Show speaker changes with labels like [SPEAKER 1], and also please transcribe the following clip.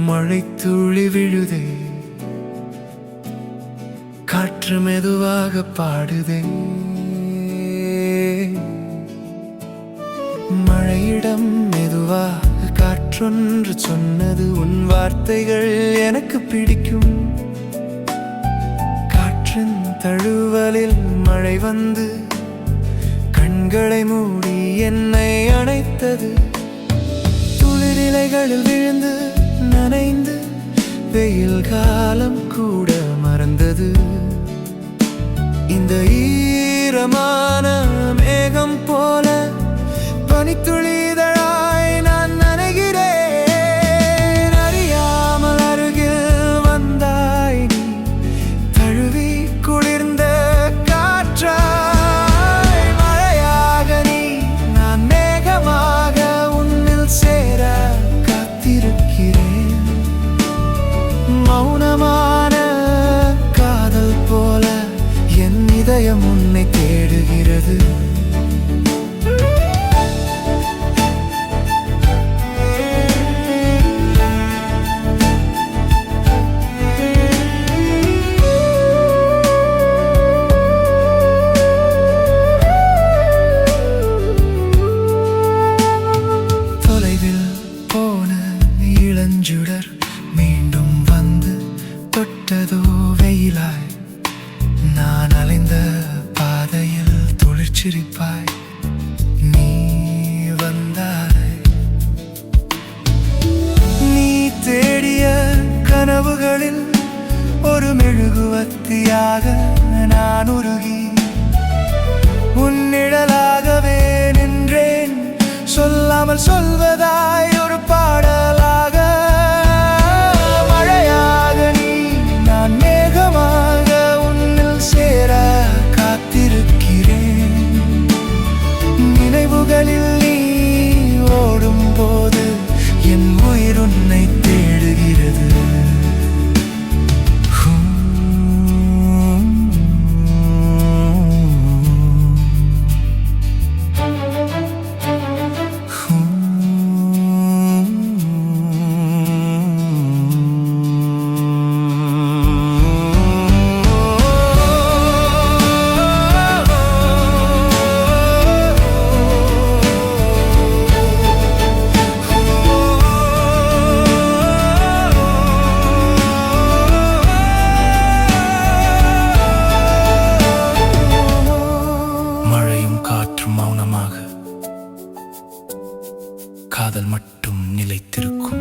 [SPEAKER 1] மழை துளி விழுதே, காற்று மெதுவாக பாடுதே. மழையிடம் மெதுவாக காற்றொன்று சொன்னது, உன் வார்த்தைகள் எனக்கு பிடிக்கும். காற்றின் தழுவலில் மழை வந்து கண்களை மூடி என்னை அணைத்தது. துளிரிலைகளில் விழுந்து நனைந்து வெயில் காலம் கூட மறந்தது. இந்த ஈரமான மேகம் போல பனித்துளிதழாய் நான் நனைகிறேன். அறியாமல் அருகில் வந்தாய் நீ, தழுவி குளிர்ந்த காற்றாய். மழையாக நீ, நான் மேகமாக உன்னில் சேர காத்திருக்கிறேன். மௌனமான காதல் போல என் இதயம் உன்னை தேடுகிறது. தொலைவில் போன இளஞ்சுடர் மீண்டும் வந்து தொட்டதோ வெயிலாய். நான் அலைந்த பாதையில் துளிர்ச்சிரிப்பாய் நீ வந்தாய். நீ தேடிய கனவுகளில் ஒரு மெழுகுவர்த்தியாக நான் உருகி உன் நிழலாகவே நின்றேன். சொல்லாமல் சொல்வதாய் ஒரு பாடலாக. மழையாக நீ, நான் மேகமாக உன்னில் சேர காத்திருக்கிறேன். நினைவுகளில் நீ ஓடும் போது என் உயிர் உன்னை தேடுகிறது. மௌனமாக காதல் மட்டும் நிலைத்திருக்கும்.